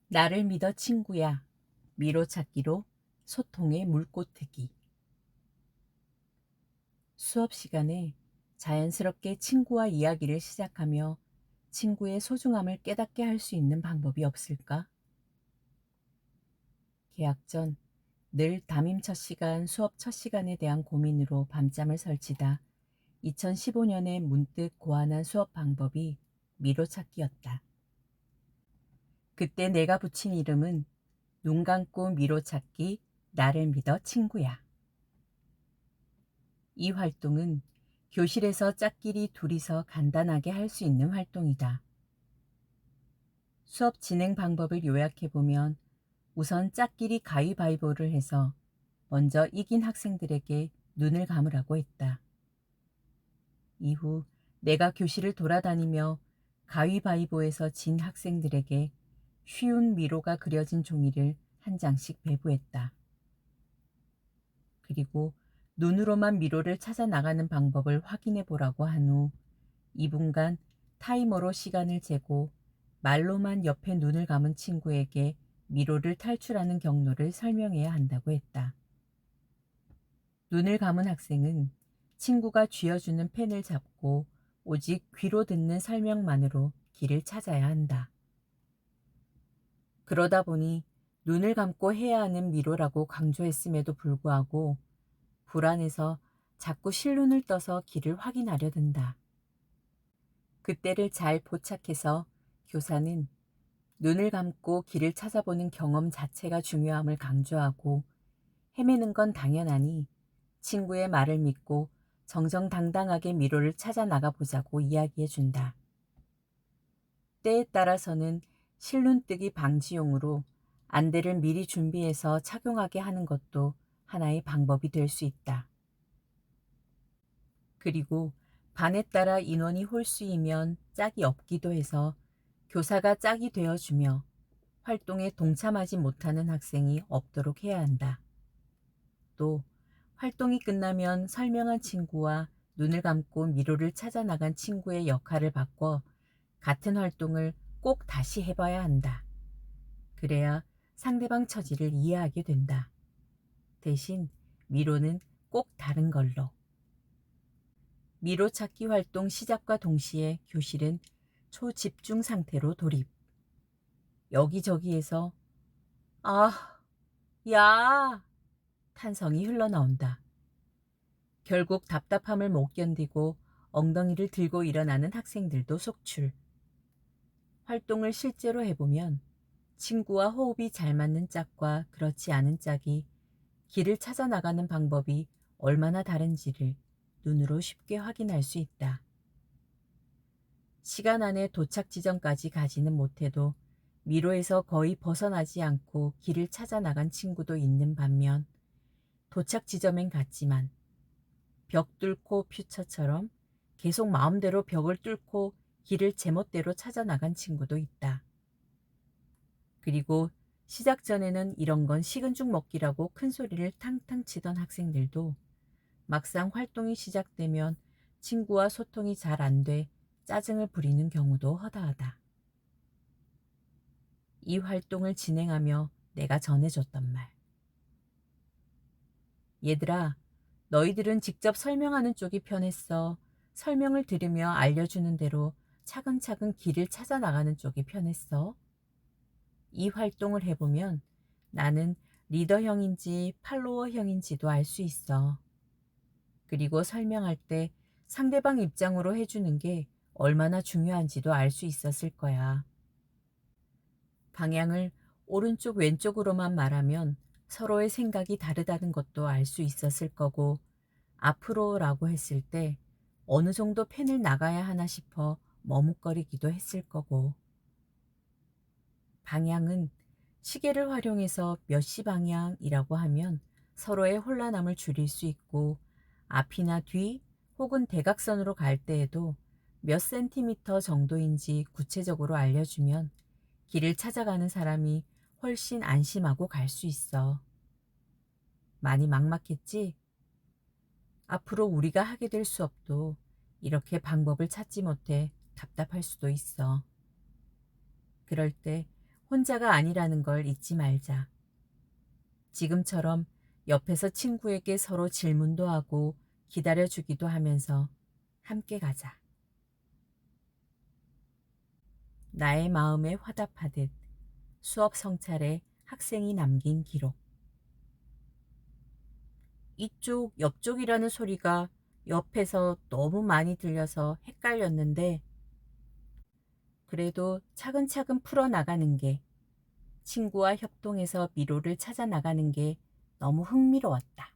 나를 믿어 친구야. 미로 찾기로 소통의 물꽃트기. 수업 시간에 자연스럽게 친구와 이야기를 시작하며 친구의 소중함을 깨닫게 할 수 있는 방법이 없을까? 개학 전 늘 담임 첫 시간, 수업 첫 시간에 대한 고민으로 밤잠을 설치다 2015년에 문득 고안한 수업 방법이 미로 찾기였다. 그때 내가 붙인 이름은 눈 감고 미로 찾기, 나를 믿어 친구야. 이 활동은 교실에서 짝끼리 둘이서 간단하게 할 수 있는 활동이다. 수업 진행 방법을 요약해보면 우선 짝끼리 가위바위보를 해서 먼저 이긴 학생들에게 눈을 감으라고 했다. 이후 내가 교실을 돌아다니며 가위바위보에서 진 학생들에게 쉬운 미로가 그려진 종이를 한 장씩 배부했다. 그리고 눈으로만 미로를 찾아 나가는 방법을 확인해 보라고 한 후 2분간 타이머로 시간을 재고 말로만 옆에 눈을 감은 친구에게 미로를 탈출하는 경로를 설명해야 한다고 했다. 눈을 감은 학생은 친구가 쥐어주는 펜을 잡고 오직 귀로 듣는 설명만으로 길을 찾아야 한다. 그러다 보니 눈을 감고 해야 하는 미로라고 강조했음에도 불구하고 불안해서 자꾸 실눈을 떠서 길을 확인하려 든다. 그때를 잘 포착해서 교사는 눈을 감고 길을 찾아보는 경험 자체가 중요함을 강조하고 헤매는 건 당연하니 친구의 말을 믿고 정정당당하게 미로를 찾아 나가보자고 이야기해 준다. 때에 따라서는 실눈뜨기 방지용으로 안대를 미리 준비해서 착용하게 하는 것도 하나의 방법이 될 수 있다. 그리고 반에 따라 인원이 홀수이면 짝이 없기도 해서 교사가 짝이 되어주며 활동에 동참하지 못하는 학생이 없도록 해야 한다. 또 활동이 끝나면 설명한 친구와 눈을 감고 미로를 찾아 나간 친구의 역할을 바꿔 같은 활동을 꼭 다시 해봐야 한다. 그래야 상대방 처지를 이해하게 된다. 대신 미로는 꼭 다른 걸로. 미로 찾기 활동 시작과 동시에 교실은 초집중 상태로 돌입. 여기저기에서 아, 야! 탄성이 흘러나온다. 결국 답답함을 못 견디고 엉덩이를 들고 일어나는 학생들도 속출. 활동을 실제로 해보면 친구와 호흡이 잘 맞는 짝과 그렇지 않은 짝이 길을 찾아 나가는 방법이 얼마나 다른지를 눈으로 쉽게 확인할 수 있다. 시간 안에 도착 지점까지 가지는 못해도 미로에서 거의 벗어나지 않고 길을 찾아 나간 친구도 있는 반면 도착 지점엔 갔지만 벽 뚫고 퓨처처럼 계속 마음대로 벽을 뚫고 길을 제멋대로 찾아 나간 친구도 있다. 그리고 시작 전에는 이런 건 식은 죽 먹기라고 큰 소리를 탕탕 치던 학생들도 막상 활동이 시작되면 친구와 소통이 잘 안 돼 짜증을 부리는 경우도 허다하다. 이 활동을 진행하며 내가 전해줬던 말. 얘들아, 너희들은 직접 설명하는 쪽이 편했어. 설명을 들으며 알려주는 대로 차근차근 길을 찾아 나가는 쪽이 편했어. 이 활동을 해보면 나는 리더형인지 팔로워형인지도 알 수 있어. 그리고 설명할 때 상대방 입장으로 해주는 게 얼마나 중요한지도 알 수 있었을 거야. 방향을 오른쪽 왼쪽으로만 말하면 서로의 생각이 다르다는 것도 알 수 있었을 거고 앞으로라고 했을 때 어느 정도 펜을 나가야 하나 싶어 머뭇거리기도 했을 거고 방향은 시계를 활용해서 몇 시 방향이라고 하면 서로의 혼란함을 줄일 수 있고 앞이나 뒤 혹은 대각선으로 갈 때에도 몇 센티미터 정도인지 구체적으로 알려주면 길을 찾아가는 사람이 훨씬 안심하고 갈 수 있어. 많이 막막했지? 앞으로 우리가 하게 될 수업도 이렇게 방법을 찾지 못해 답답할 수도 있어. 그럴 때 혼자가 아니라는 걸 잊지 말자. 지금처럼 옆에서 친구에게 서로 질문도 하고 기다려주기도 하면서 함께 가자. 나의 마음에 화답하듯 수업 성찰에 학생이 남긴 기록. 이쪽, 옆쪽이라는 소리가 옆에서 너무 많이 들려서 헷갈렸는데 그래도 차근차근 풀어나가는 게, 친구와 협동해서 미로를 찾아 나가는 게 너무 흥미로웠다.